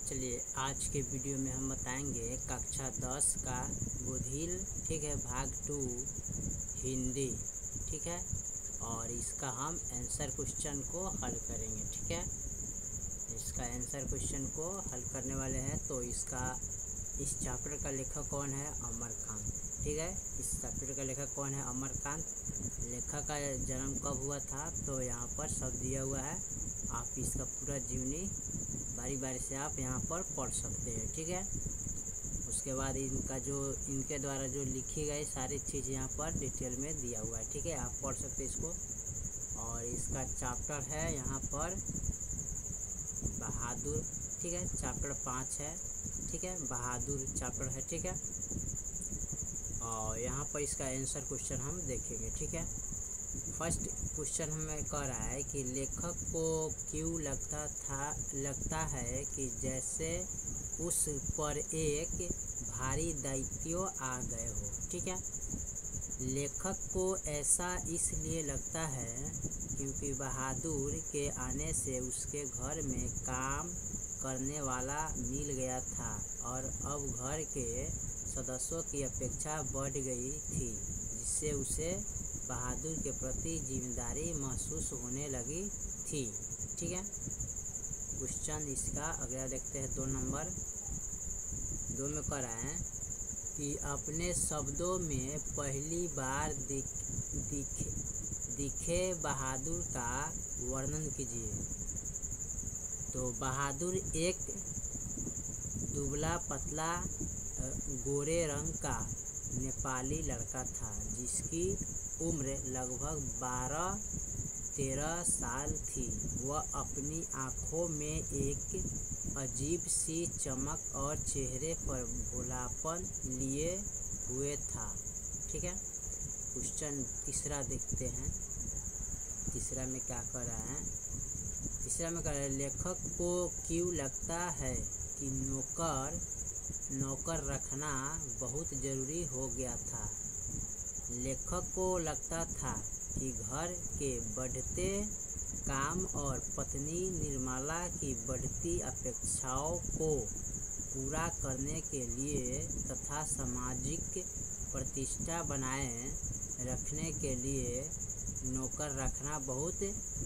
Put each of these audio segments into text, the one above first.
चलिए आज के वीडियो में हम बताएंगे कक्षा 10 का बुधिल, ठीक है, भाग 2 हिंदी, ठीक है। और इसका हम आंसर क्वेश्चन को हल करेंगे, ठीक है। इसका आंसर क्वेश्चन को हल करने वाले हैं। तो इस चैप्टर का लेखक कौन है? अमरकांत, ठीक है। इस चैप्टर का लेखक कौन है? अमरकांत। लेखक का जन्म कब हुआ था? तो यहाँ पर सब दिया हुआ है, आप इसका पूरा जीवनी बारी बारी से आप यहाँ पर पढ़ सकते हैं, ठीक है। उसके बाद इनके द्वारा जो लिखी गई सारी चीज़ यहाँ पर डिटेल में दिया हुआ है, ठीक है। आप पढ़ सकते हैं इसको। और इसका चैप्टर है यहाँ पर बहादुर, ठीक है। चैप्टर 5 है, ठीक है। बहादुर चैप्टर है, ठीक है। और यहाँ पर इसका आंसर क्वेश्चन हम देखेंगे, ठीक है। फर्स्ट क्वेश्चन हमें कह रहा है कि लेखक को क्यों लगता है कि जैसे उस पर एक भारी दायित्व आ गए हो, ठीक है। लेखक को ऐसा इसलिए लगता है क्योंकि बहादुर के आने से उसके घर में काम करने वाला मिल गया था और अब घर के सदस्यों की अपेक्षा बढ़ गई थी, जिससे उसे बहादुर के प्रति जिम्मेदारी महसूस होने लगी थी, ठीक है। क्वेश्चन इसका अगला देखते हैं। 2 नंबर 2 में कह रहा है कि अपने शब्दों में पहली बार दिखे बहादुर का वर्णन कीजिए। तो बहादुर एक दुबला पतला गोरे रंग का नेपाली लड़का था जिसकी उम्र लगभग 12-13 साल थी। वह अपनी आँखों में एक अजीब सी चमक और चेहरे पर भोलापन लिए हुए था, ठीक है। क्वेश्चन तीसरा देखते हैं। तीसरा में क्या कर रहा है? तीसरा में कह रहा है लेखक को क्यों लगता है कि नौकर रखना बहुत ज़रूरी हो गया था। लेखक को लगता था कि घर के बढ़ते काम और पत्नी निर्मला की बढ़ती अपेक्षाओं को पूरा करने के लिए तथा सामाजिक प्रतिष्ठा बनाए रखने के लिए नौकर रखना बहुत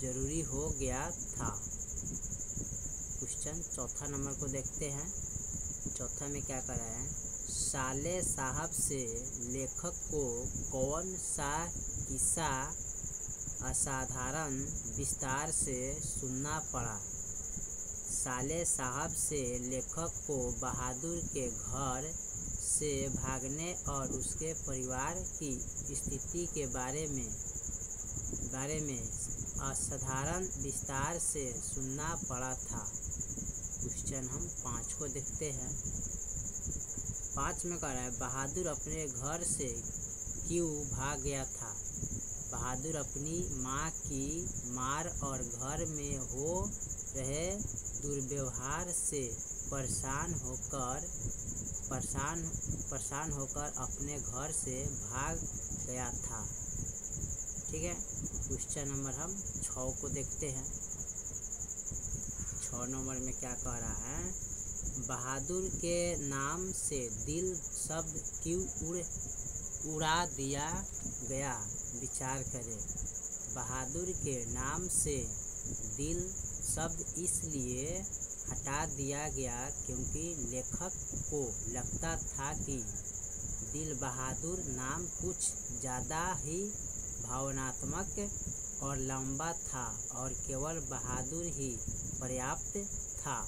ज़रूरी हो गया था। क्वेश्चन चौथा नंबर को देखते हैं। चौथा में क्या कर रहा है? साले साहब से लेखक को कौन सा किस्सा असाधारण विस्तार से सुनना पड़ा? साले साहब से लेखक को बहादुर के घर से भागने और उसके परिवार की स्थिति के बारे में असाधारण विस्तार से सुनना पड़ा था। क्वेश्चन हम 5 को देखते हैं। 5 में कह रहा है बहादुर अपने घर से क्यों भाग गया था? बहादुर अपनी माँ की मार और घर में हो रहे दुर्व्यवहार से परेशान होकर अपने घर से भाग गया था, ठीक है। क्वेश्चन नंबर हम 6 को देखते हैं। 6 नंबर में क्या कह रहा है? बहादुर के नाम से दिल शब्द क्यों उड़ा दिया गया? विचार करें। बहादुर के नाम से दिल शब्द इसलिए हटा दिया गया क्योंकि लेखक को लगता था कि दिल बहादुर नाम कुछ ज़्यादा ही भावनात्मक और लंबा था और केवल बहादुर ही पर्याप्त था,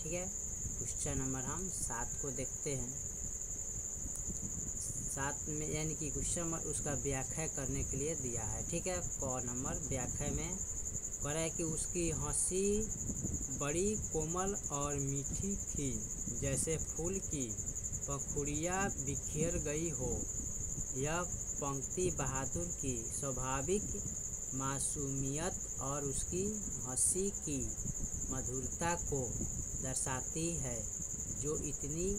ठीक है। क्वेश्चन नंबर हम 7 को देखते हैं। 7 में यानी कि क्वेश्चन उसका व्याख्या करने के लिए दिया है, ठीक है। क नंबर व्याख्या में कह रहा है कि उसकी हंसी बड़ी कोमल और मीठी थी, जैसे फूल की पंखुड़ियाँ बिखेर गई हो। यह पंक्ति बहादुर की स्वाभाविक मासूमियत और उसकी हंसी की मधुरता को दर्शाती है, जो इतनी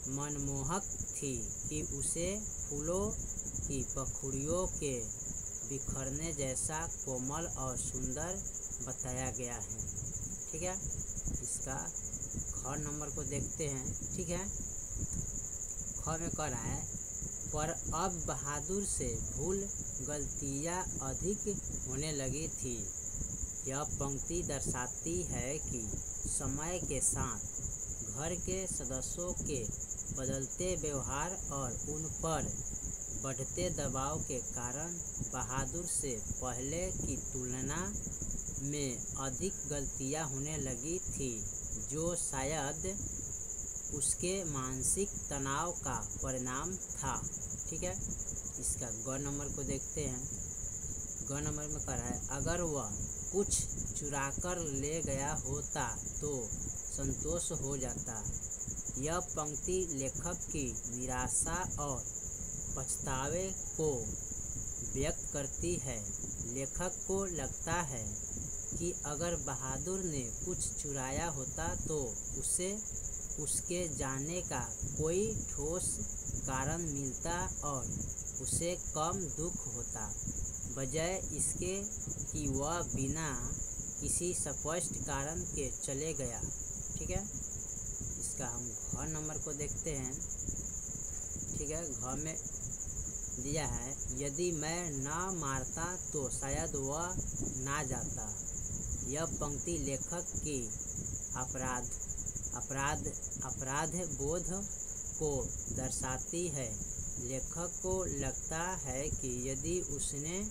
मनमोहक थी कि उसे फूलों की पंखुड़ियों के बिखरने जैसा कोमल और सुंदर बताया गया है। ठीक है। इसका ख नंबर को देखते हैं, ठीक है। ख में कह रहा है, पर अब बहादुर से भूल गलतियाँ अधिक होने लगी थी। यह पंक्ति दर्शाती है कि समय के साथ घर के सदस्यों के बदलते व्यवहार और उन पर बढ़ते दबाव के कारण बहादुर से पहले की तुलना में अधिक गलतियां होने लगी थी, जो शायद उसके मानसिक तनाव का परिणाम था, ठीक है। इसका ग नंबर को देखते हैं। ग नंबर में कह रहा है, अगर वह कुछ चुरा कर ले गया होता तो संतोष हो जाता। यह पंक्ति लेखक की निराशा और पछतावे को व्यक्त करती है। लेखक को लगता है कि अगर बहादुर ने कुछ चुराया होता तो उसे उसके जाने का कोई ठोस कारण मिलता और उसे कम दुख होता, बजाय इसके कि वह बिना किसी स्पष्ट कारण के चले गया, ठीक है। इसका हम घ नंबर को देखते हैं, ठीक है। घ में दिया है, यदि मैं न मारता तो शायद वह ना जाता। यह पंक्ति लेखक की अपराध बोध को दर्शाती है। लेखक को लगता है कि यदि उसने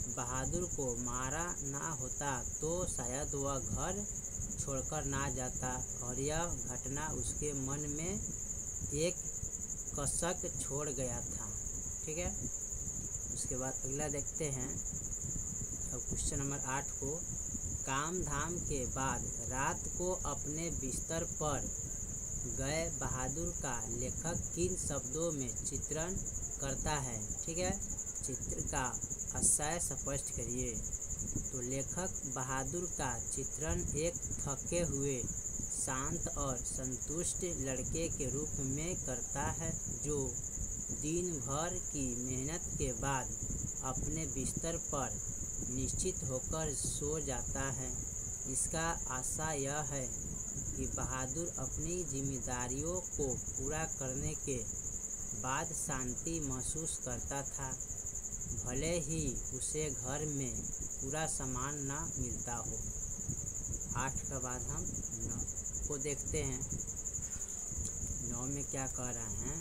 बहादुर को मारा ना होता तो शायद वह घर छोड़कर ना जाता, और यह घटना उसके मन में एक कसक छोड़ गया था, ठीक है। उसके बाद अगला देखते हैं, अब क्वेश्चन नंबर 8 को, काम धाम के बाद रात को अपने बिस्तर पर गए बहादुर का लेखक किन शब्दों में चित्रण करता है, ठीक है। चित्र का आशय स्पष्ट करिए। तो लेखक बहादुर का चित्रण एक थके हुए, शांत और संतुष्ट लड़के के रूप में करता है, जो दिन भर की मेहनत के बाद अपने बिस्तर पर निश्चित होकर सो जाता है। इसका आशा यह है कि बहादुर अपनी जिम्मेदारियों को पूरा करने के बाद शांति महसूस करता था, भले ही उसे घर में पूरा सामान न मिलता हो। 8 के बाद हम 9 को देखते हैं। 9 में क्या कह रहे हैं,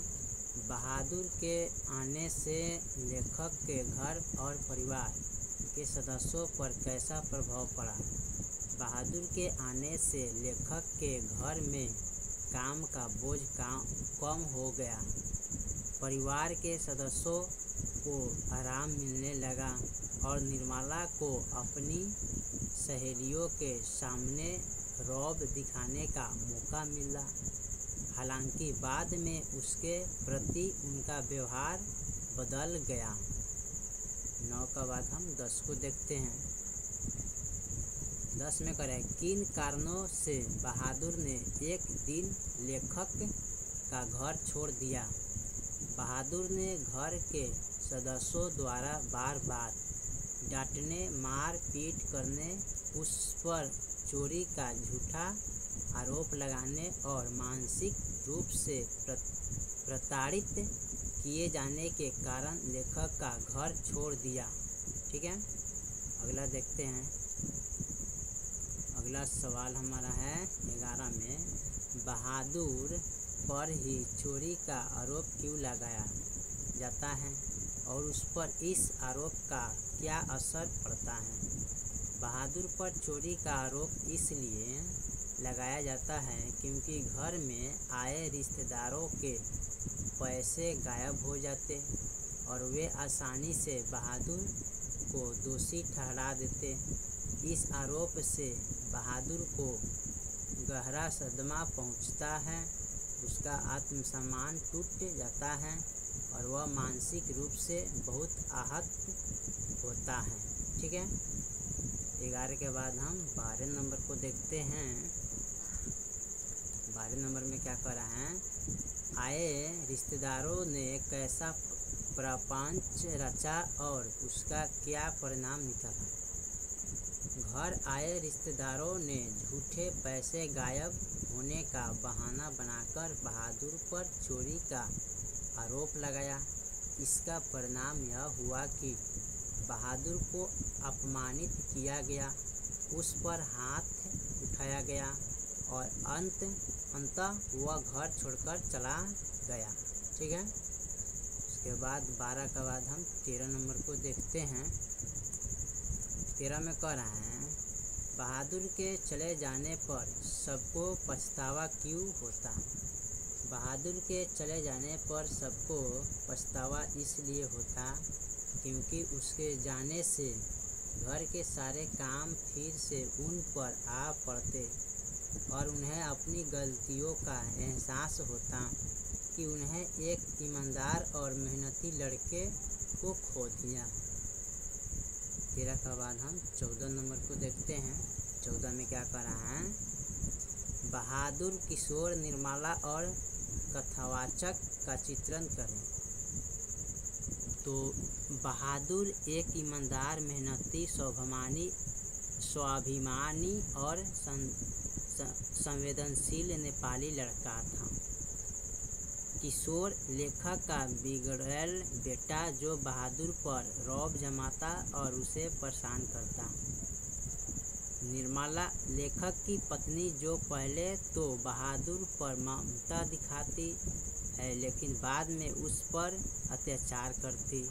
बहादुर के आने से लेखक के घर और परिवार के सदस्यों पर कैसा प्रभाव पड़ा। बहादुर के आने से लेखक के घर में काम का बोझ कम हो गया, परिवार के सदस्यों को आराम मिलने लगा और निर्मला को अपनी सहेलियों के सामने रौब दिखाने का मौका मिला। हालांकि बाद में उसके प्रति उनका व्यवहार बदल गया। 9 का बाद हम 10 को देखते हैं। 10 में करें, किन कारणों से बहादुर ने एक दिन लेखक का घर छोड़ दिया। बहादुर ने घर के सदस्यों द्वारा बार बार डांटने, मार पीट करने, उस पर चोरी का झूठा आरोप लगाने और मानसिक रूप से प्रताड़ित किए जाने के कारण लेखक का घर छोड़ दिया, ठीक है। अगला देखते हैं। अगला सवाल हमारा है 11 में, बहादुर पर ही चोरी का आरोप क्यों लगाया जाता है और उस पर इस आरोप का क्या असर पड़ता है। बहादुर पर चोरी का आरोप इसलिए लगाया जाता है क्योंकि घर में आए रिश्तेदारों के पैसे गायब हो जाते और वे आसानी से बहादुर को दोषी ठहरा देते। इस आरोप से बहादुर को गहरा सदमा पहुंचता है, उसका आत्मसम्मान टूट जाता है और वह मानसिक रूप से बहुत आहत होता है, ठीक है। 11 के बाद हम 12 नंबर को देखते हैं। 12 नंबर में क्या कर रहा है, आए रिश्तेदारों ने कैसा प्रपंच रचा और उसका क्या परिणाम निकला। घर आए रिश्तेदारों ने झूठे पैसे गायब होने का बहाना बनाकर बहादुर पर चोरी का आरोप लगाया। इसका परिणाम यह हुआ कि बहादुर को अपमानित किया गया, उस पर हाथ उठाया गया और अंततः वह घर छोड़कर चला गया। ठीक है। उसके बाद 12 के बाद हम 13 नंबर को देखते हैं। 13 में कह रहा है, बहादुर के चले जाने पर सबको पछतावा क्यों होता। बहादुर के चले जाने पर सबको पछतावा इसलिए होता क्योंकि उसके जाने से घर के सारे काम फिर से उन पर आ पड़ते और उन्हें अपनी गलतियों का एहसास होता कि उन्हें एक ईमानदार और मेहनती लड़के को खो दिया। 13 के बाद हम 14 नंबर को देखते हैं। 14 में क्या कर रहा है, बहादुर, किशोर, निर्मला और कथावाचक का चित्रण करें। तो बहादुर एक ईमानदार, मेहनती, स्वाभिमानी और संवेदनशील नेपाली लड़का था। किशोर लेखक का बिगड़ैल बेटा जो बहादुर पर रौब जमाता और उसे परेशान करता। निर्मला लेखक की पत्नी जो पहले तो बहादुर पर ममता दिखाती है लेकिन बाद में उस पर अत्याचार करती।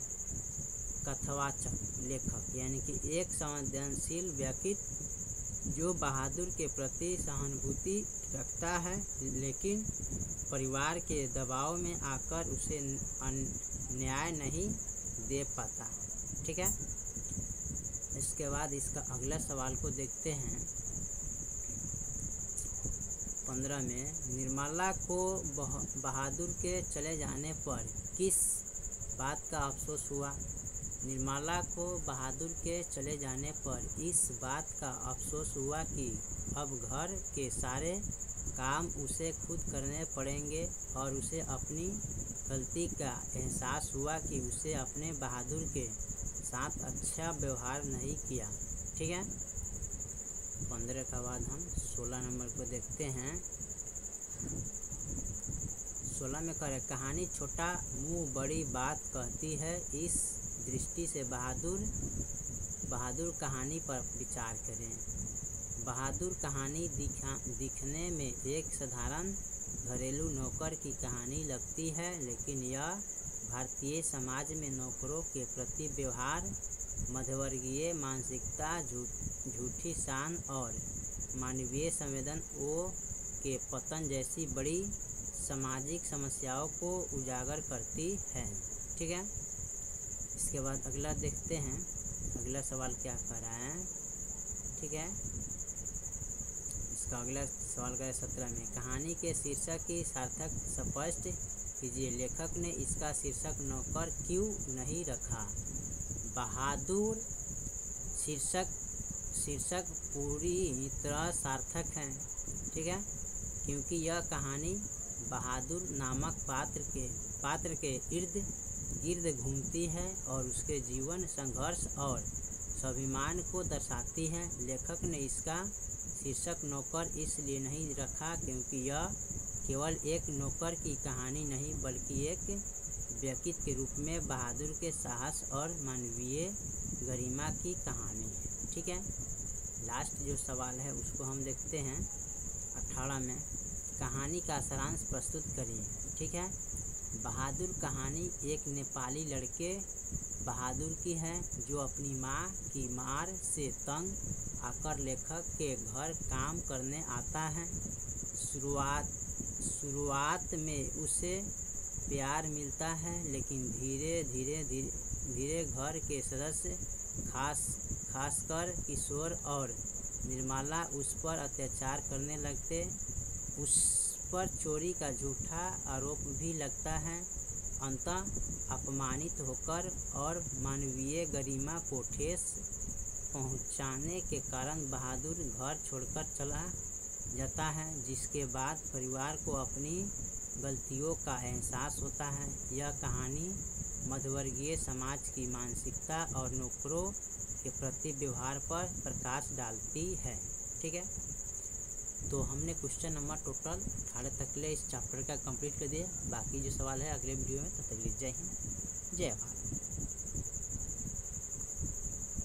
कथावाचक लेखक यानी कि एक संवेदनशील व्यक्ति जो बहादुर के प्रति सहानुभूति रखता है लेकिन परिवार के दबाव में आकर उसे न्याय नहीं दे पाता। ठीक है। इसके बाद इसका अगला सवाल को देखते हैं। 15 में, निर्मला को बहादुर के चले जाने पर किस बात का अफसोस हुआ। निर्मला को बहादुर के चले जाने पर इस बात का अफसोस हुआ कि अब घर के सारे काम उसे खुद करने पड़ेंगे और उसे अपनी गलती का एहसास हुआ कि उसे अपने बहादुर के साथ अच्छा व्यवहार नहीं किया। ठीक है। 15 के बाद हम 16 नंबर को देखते हैं। 16 में कह, कहानी छोटा मुंह बड़ी बात कहती है। इस दृष्टि से बहादुर कहानी पर विचार करें। बहादुर कहानी दिखने में एक साधारण घरेलू नौकर की कहानी लगती है लेकिन यह भारतीय समाज में नौकरों के प्रति व्यवहार, मध्यवर्गीय मानसिकता, झूठी शान और मानवीय संवेदनाओं के पतन जैसी बड़ी सामाजिक समस्याओं को उजागर करती है। ठीक है। इसके बाद अगला देखते हैं। अगला सवाल क्या कर रहा है। ठीक है। इसका अगला सवाल का 17 में, कहानी के शीर्षक की सार्थक स्पष्ट कीजिए। लेखक ने इसका शीर्षक नौकर क्यों नहीं रखा। बहादुर शीर्षक पूरी तरह सार्थक है। ठीक है। क्योंकि यह कहानी बहादुर नामक पात्र के इर्द गिर्द घूमती है और उसके जीवन, संघर्ष और स्वाभिमान को दर्शाती है। लेखक ने इसका शीर्षक नौकर इसलिए नहीं रखा क्योंकि यह केवल एक नौकर की कहानी नहीं बल्कि एक व्यक्ति के रूप में बहादुर के साहस और मानवीय गरिमा की कहानी है। ठीक है। लास्ट जो सवाल है उसको हम देखते हैं। 18 में, कहानी का सारांश प्रस्तुत करिए। ठीक है। बहादुर कहानी एक नेपाली लड़के बहादुर की है जो अपनी माँ की मार से तंग आकर लेखक के घर काम करने आता है। शुरुआत में उसे प्यार मिलता है लेकिन धीरे घर के सदस्य खासकर किशोर और निर्मला उस पर अत्याचार करने लगते। उस पर चोरी का झूठा आरोप भी लगता है। अंततः अपमानित होकर और मानवीय गरिमा को ठेस पहुंचाने के कारण बहादुर घर छोड़कर चला जाता है, जिसके बाद परिवार को अपनी गलतियों का एहसास होता है। यह कहानी मध्यवर्गीय समाज की मानसिकता और नौकरों के प्रति व्यवहार पर प्रकाश डालती है। ठीक है, तो हमने क्वेश्चन नंबर टोटल 18 तक ले इस चैप्टर का कंप्लीट कर दिया। बाकी जो सवाल है अगले वीडियो में, तब तक के लिए जय हिंद जय भारत।